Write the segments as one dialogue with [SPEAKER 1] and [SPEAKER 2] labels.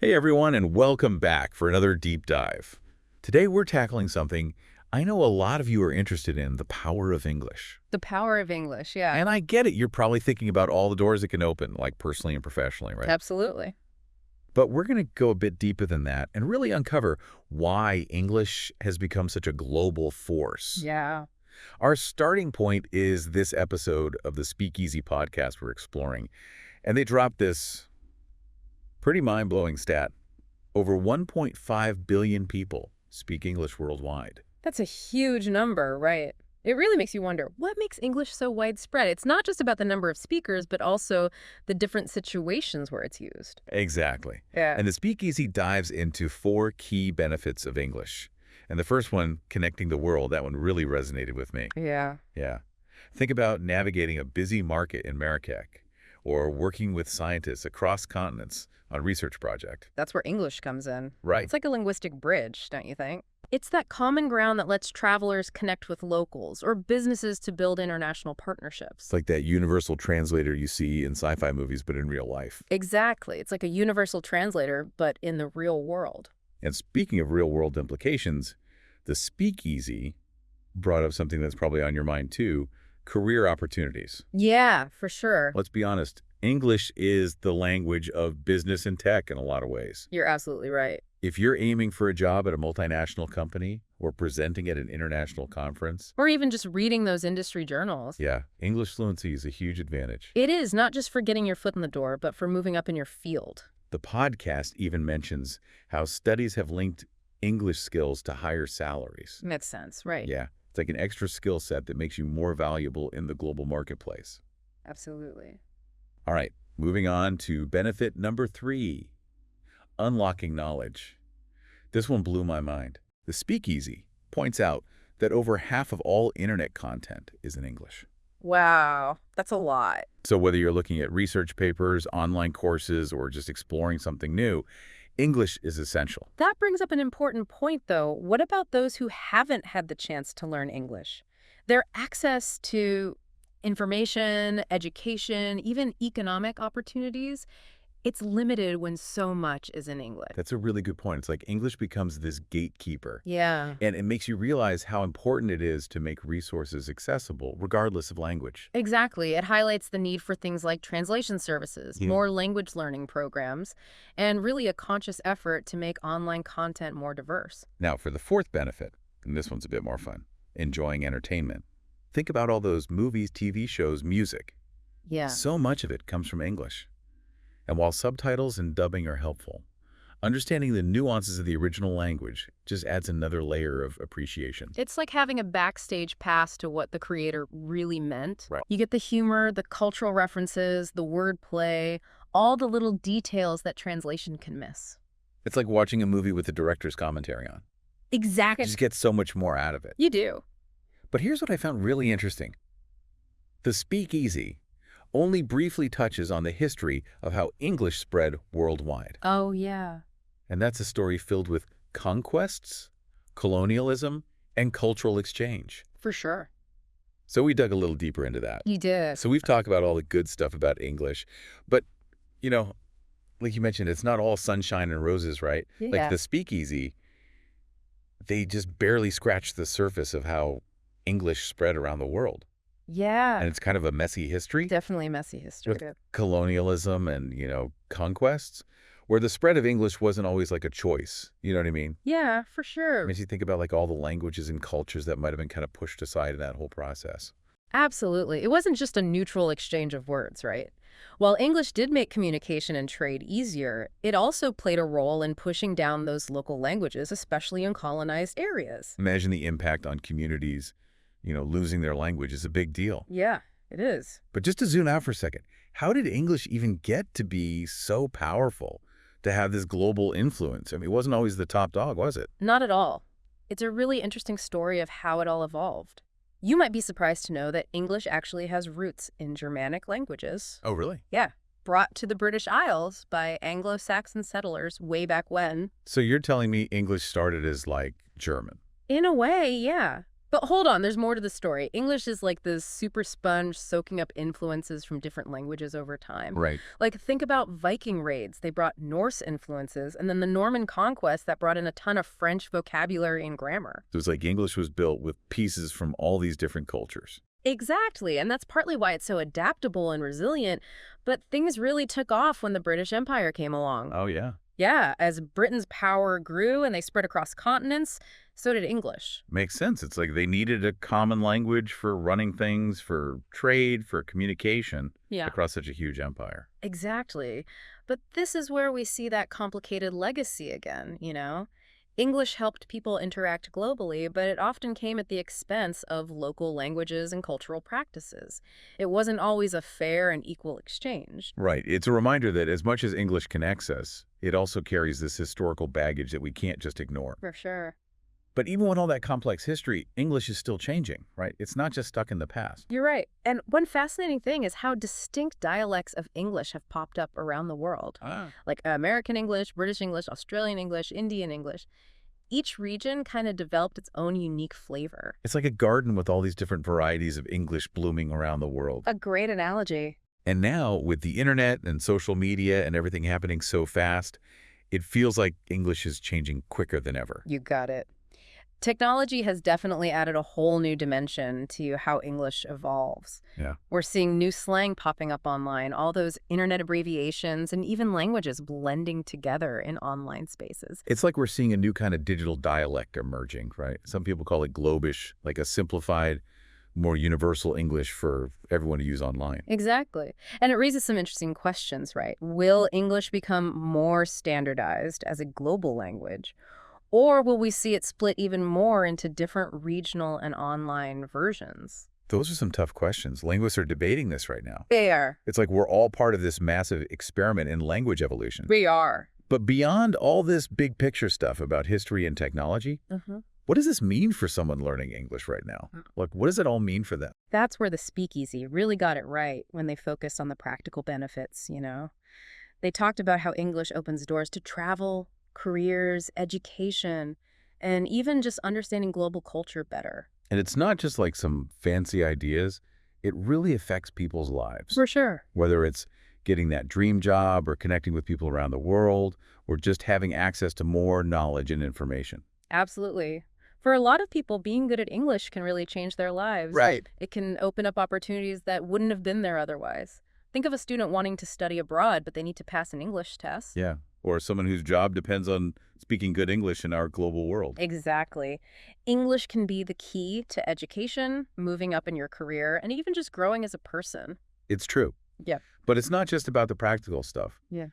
[SPEAKER 1] Hey everyone, and welcome back for another deep dive. Today we're tackling something I know a lot of you are interested in, the power of English.
[SPEAKER 2] The power of English, yeah.
[SPEAKER 1] And I get it, you're probably thinking about all the doors it can open, like personally and professionally, right?
[SPEAKER 2] Absolutely.
[SPEAKER 1] But we're going to go a bit deeper than that and really uncover why English has become such a global force.
[SPEAKER 2] Yeah.
[SPEAKER 1] Our starting point is this episode of the Speakeasy podcast we're exploring. And they dropped this pretty mind-blowing stat. Over 1.5 billion people speak English worldwide.
[SPEAKER 2] That's a huge number, right? It really makes you wonder, what makes English so widespread? It's not just about the number of speakers, but also the different situations where it's used.
[SPEAKER 1] Exactly.
[SPEAKER 2] Yeah.
[SPEAKER 1] And the Speakeasy dives into 4 key benefits of English. And the first one, connecting the world, that one really resonated with me.
[SPEAKER 2] Yeah.
[SPEAKER 1] Yeah. Think about navigating a busy market in Marrakech or working with scientists across continents on a research project.
[SPEAKER 2] That's where English comes in.
[SPEAKER 1] Right.
[SPEAKER 2] It's like a linguistic bridge, don't you think? It's that common ground that lets travelers connect with locals or businesses to build international partnerships.
[SPEAKER 1] It's like that universal translator you see in sci-fi movies, but in real life.
[SPEAKER 2] Exactly. It's like a universal translator, but in the real world.
[SPEAKER 1] And speaking of real-world implications, the Speakeasy brought up something that's probably on your mind too, career opportunities.
[SPEAKER 2] Yeah, for sure.
[SPEAKER 1] Let's be honest, English is the language of business and tech in a lot of ways.
[SPEAKER 2] You're absolutely right.
[SPEAKER 1] If you're aiming for a job at a multinational company or presenting at an international conference,
[SPEAKER 2] Or even just reading those industry journals.
[SPEAKER 1] yeah, English fluency is a huge advantage.
[SPEAKER 2] It is, not just for getting your foot in the door, but for moving up in your field.
[SPEAKER 1] The podcast even mentions how studies have linked English skills to higher salaries.
[SPEAKER 2] Makes sense, right?
[SPEAKER 1] Yeah, it's like an extra skill set that makes you more valuable in the global marketplace.
[SPEAKER 2] Absolutely.
[SPEAKER 1] All right, moving on to benefit number 3, unlocking knowledge. This one blew my mind. The Speakeasy points out that over half of all internet content is in English.
[SPEAKER 2] Wow, that's a lot.
[SPEAKER 1] So whether you're looking at research papers, online courses, or just exploring something new, English is essential.
[SPEAKER 2] That brings up an important point, though. What about those who haven't had the chance to learn English? Their access to information, education, even economic opportunities, it's limited when so much is in English.
[SPEAKER 1] That's a really good point. It's like English becomes this gatekeeper.
[SPEAKER 2] Yeah.
[SPEAKER 1] And it makes you realize how important it is to make resources accessible, regardless of language.
[SPEAKER 2] Exactly. It highlights the need for things like translation services,
[SPEAKER 1] Yeah.
[SPEAKER 2] more language learning programs, and really a conscious effort to make online content more diverse.
[SPEAKER 1] Now, for the 4th benefit, and this one's a bit more fun, enjoying entertainment. Think about all those movies, TV shows, music.
[SPEAKER 2] Yeah.
[SPEAKER 1] So much of it comes from English. And while subtitles and dubbing are helpful, understanding the nuances of the original language just adds another layer of appreciation.
[SPEAKER 2] It's like having a backstage pass to what the creator really meant.
[SPEAKER 1] Right.
[SPEAKER 2] You get the humor, the cultural references, the wordplay, all the little details that translation can miss.
[SPEAKER 1] It's like watching a movie with the director's commentary on. You
[SPEAKER 2] Exactly.
[SPEAKER 1] just get so much more out of it.
[SPEAKER 2] You do.
[SPEAKER 1] But here's what I found really interesting. The Speakeasy only briefly touches on the history of how English spread worldwide.
[SPEAKER 2] Oh, yeah.
[SPEAKER 1] And that's a story filled with conquests, colonialism, and cultural exchange.
[SPEAKER 2] For sure.
[SPEAKER 1] So we dug a little deeper into that.
[SPEAKER 2] You did.
[SPEAKER 1] So we've talked about all the good stuff about English, but, you know, like you mentioned, it's not all sunshine and roses, right?
[SPEAKER 2] Yeah.
[SPEAKER 1] Like the Speakeasy, they just barely scratched the surface of how English spread around the world.
[SPEAKER 2] Yeah.
[SPEAKER 1] And it's kind of a messy history.
[SPEAKER 2] Definitely messy history.
[SPEAKER 1] With colonialism and, conquests, where the spread of English wasn't always like a choice. You know what I mean?
[SPEAKER 2] Yeah, for sure.
[SPEAKER 1] Makes you think about like all the languages and cultures that might have been kind of pushed aside in that whole process.
[SPEAKER 2] Absolutely. It wasn't just a neutral exchange of words, right? While English did make communication and trade easier, it also played a role in pushing down those local languages, especially in colonized areas.
[SPEAKER 1] Imagine the impact on communities, losing their language is a big deal.
[SPEAKER 2] Yeah, it is.
[SPEAKER 1] But just to zoom out for a second, how did English even get to be so powerful, to have this global influence? I mean, it wasn't always the top dog, was it?
[SPEAKER 2] Not at all. It's a really interesting story of how it all evolved. You might be surprised to know that English actually has roots in Germanic languages.
[SPEAKER 1] Oh, really?
[SPEAKER 2] Yeah, brought to the British Isles by Anglo-Saxon settlers way back when.
[SPEAKER 1] So you're telling me English started as like German?
[SPEAKER 2] In a way, yeah. But hold on, there's more to the story. English is like this super sponge soaking up influences from different languages over time.
[SPEAKER 1] Right.
[SPEAKER 2] Like, think about Viking raids. They brought Norse influences, and then the Norman conquest that brought in a ton of French vocabulary and grammar.
[SPEAKER 1] So it's like English was built with pieces from all these different cultures.
[SPEAKER 2] Exactly, and that's partly why it's so adaptable and resilient, but things really took off when the British Empire came along.
[SPEAKER 1] Oh, yeah.
[SPEAKER 2] Yeah, as Britain's power grew and they spread across continents, so did English.
[SPEAKER 1] Makes sense. It's like they needed a common language for running things, for trade, for communication
[SPEAKER 2] Yeah.
[SPEAKER 1] across such a huge empire.
[SPEAKER 2] Exactly. But this is where we see that complicated legacy again, you know? English helped people interact globally, but it often came at the expense of local languages and cultural practices. It wasn't always a fair and equal exchange.
[SPEAKER 1] Right. It's a reminder that as much as English connects us, it also carries this historical baggage that we can't just ignore.
[SPEAKER 2] For sure.
[SPEAKER 1] But even with all that complex history, English is still changing, right? It's not just stuck in the past.
[SPEAKER 2] You're right. And one fascinating thing is how distinct dialects of English have popped up around the world. Like American English, British English, Australian English, Indian English. Each region kind of developed its own unique flavor.
[SPEAKER 1] It's like a garden with all these different varieties of English blooming around the world.
[SPEAKER 2] A great analogy.
[SPEAKER 1] And now, with the internet and social media and everything happening so fast, it feels like English is changing quicker than ever.
[SPEAKER 2] You got it. Technology has definitely added a whole new dimension to how English evolves.
[SPEAKER 1] Yeah.
[SPEAKER 2] We're seeing new slang popping up online, all those internet abbreviations, and even languages blending together in online spaces.
[SPEAKER 1] It's like we're seeing a new kind of digital dialect emerging, right? Some people call it Globish, like a simplified, more universal English for everyone to use online.
[SPEAKER 2] Exactly. And it raises some interesting questions, right? Will English become more standardized as a global language? Or will we see it split even more into different regional and online versions?
[SPEAKER 1] Those are some tough questions. Linguists are debating this right now.
[SPEAKER 2] They are.
[SPEAKER 1] It's like we're all part of this massive experiment in language evolution.
[SPEAKER 2] We are.
[SPEAKER 1] But beyond all this big picture stuff about history and technology, what does this mean for someone learning English right now? Like, what does it all mean for them?
[SPEAKER 2] That's where the speakeasy really got it right when they focused on the practical benefits, you know? They talked about how English opens doors to travel, careers, education, and even just understanding global culture better.
[SPEAKER 1] And it's not just like some fancy ideas. It really affects people's lives.
[SPEAKER 2] For sure.
[SPEAKER 1] Whether it's getting that dream job or connecting with people around the world or just having access to more knowledge and information.
[SPEAKER 2] Absolutely. For a lot of people, being good at English can really change their lives.
[SPEAKER 1] Right.
[SPEAKER 2] It can open up opportunities that wouldn't have been there otherwise. Think of a student wanting to study abroad, but they need to pass an English test.
[SPEAKER 1] Yeah. Or someone whose job depends on speaking good English in our global world.
[SPEAKER 2] Exactly. English can be the key to education, moving up in your career, and even just growing as a person.
[SPEAKER 1] It's true.
[SPEAKER 2] Yeah.
[SPEAKER 1] But it's not just about the practical stuff.
[SPEAKER 2] Yeah.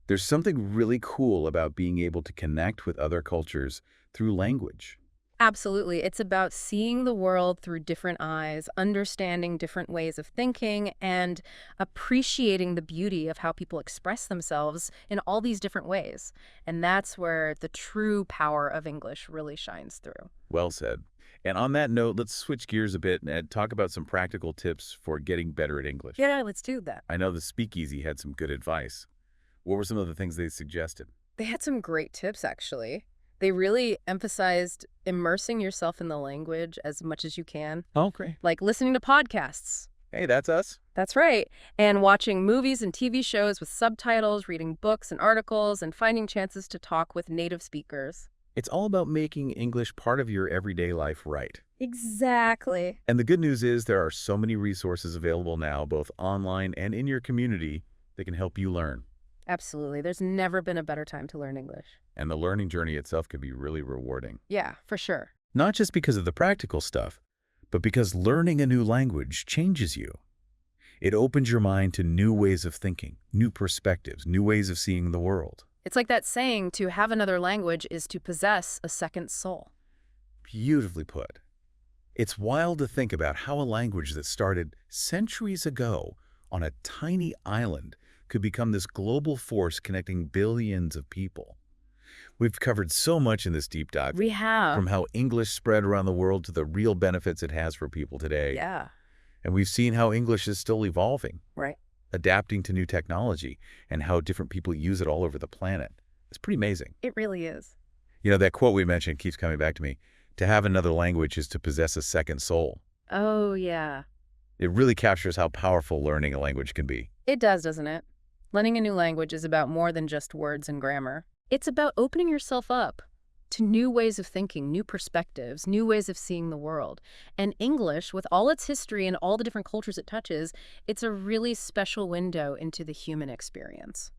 [SPEAKER 1] There's something really cool about being able to connect with other cultures through language.
[SPEAKER 2] Absolutely. It's about seeing the world through different eyes, understanding different ways of thinking, and appreciating the beauty of how people express themselves in all these different ways. And that's where the true power of English really shines through.
[SPEAKER 1] Well said. And on that note, let's switch gears a bit and talk about some practical tips for getting better at English.
[SPEAKER 2] Yeah, let's do that.
[SPEAKER 1] I know the Speakeasy had some good advice. What were some of the things they suggested?
[SPEAKER 2] They had some great tips, actually. They really emphasized immersing yourself in the language as much as you can,
[SPEAKER 1] Oh, great.
[SPEAKER 2] like listening to podcasts.
[SPEAKER 1] Hey, that's us.
[SPEAKER 2] That's right. And watching movies and TV shows with subtitles, reading books and articles, and finding chances to talk with native speakers.
[SPEAKER 1] It's all about making English part of your everyday life right.
[SPEAKER 2] Exactly.
[SPEAKER 1] And the good news is there are so many resources available now, both online and in your community, that can help you learn.
[SPEAKER 2] Absolutely. There's never been a better time to learn English.
[SPEAKER 1] And the learning journey itself can be really rewarding.
[SPEAKER 2] Yeah, for sure.
[SPEAKER 1] Not just because of the practical stuff, but because learning a new language changes you. It opens your mind to new ways of thinking, new perspectives, new ways of seeing the world.
[SPEAKER 2] It's like that saying, to have another language is to possess a second soul.
[SPEAKER 1] Beautifully put. It's wild to think about how a language that started centuries ago on a tiny island could become this global force connecting billions of people. We've covered so much in this deep dive,
[SPEAKER 2] We have.
[SPEAKER 1] from how English spread around the world to the real benefits it has for people today.
[SPEAKER 2] Yeah,
[SPEAKER 1] And we've seen how English is still evolving,
[SPEAKER 2] right.
[SPEAKER 1] adapting to new technology, and how different people use it all over the planet. It's pretty amazing.
[SPEAKER 2] It really is.
[SPEAKER 1] You know, that quote we mentioned keeps coming back to me. To have another language is to possess a second soul.
[SPEAKER 2] Oh, yeah.
[SPEAKER 1] It really captures how powerful learning a language can be.
[SPEAKER 2] It does, doesn't it? Learning a new language is about more than just words and grammar. It's about opening yourself up to new ways of thinking, new perspectives, new ways of seeing the world. And English, with all its history and all the different cultures it touches, it's a really special window into the human experience.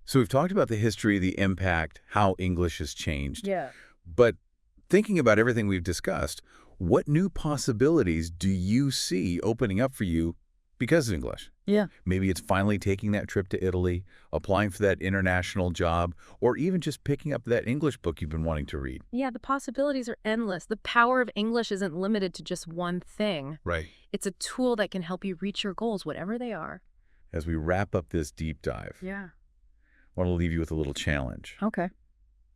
[SPEAKER 1] So we've talked about the history, the impact, how English has changed.
[SPEAKER 2] Yeah.
[SPEAKER 1] But thinking about everything we've discussed, what new possibilities do you see opening up for you because of English?
[SPEAKER 2] Yeah.
[SPEAKER 1] Maybe it's finally taking that trip to Italy, applying for that international job, or even just picking up that English book you've been wanting to read.
[SPEAKER 2] Yeah, the possibilities are endless. The power of English isn't limited to just one thing.
[SPEAKER 1] Right.
[SPEAKER 2] It's a tool that can help you reach your goals, whatever they are.
[SPEAKER 1] As we wrap up this deep dive,
[SPEAKER 2] Yeah.
[SPEAKER 1] I want to leave you with a little challenge.
[SPEAKER 2] Okay.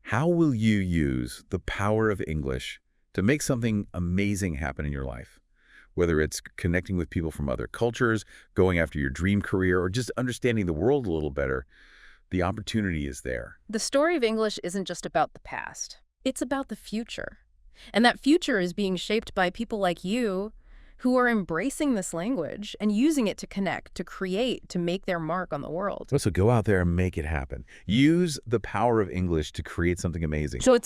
[SPEAKER 1] How will you use the power of English to make something amazing happen in your life? Whether it's connecting with people from other cultures, going after your dream career, or just understanding the world a little better, the opportunity is there.
[SPEAKER 2] The story of English isn't just about the past. It's about the future. And that future is being shaped by people like you who are embracing this language and using it to connect, to create, to make their mark on the world.
[SPEAKER 1] So go out there and make it happen. Use the power of English to create something amazing.
[SPEAKER 2] So it's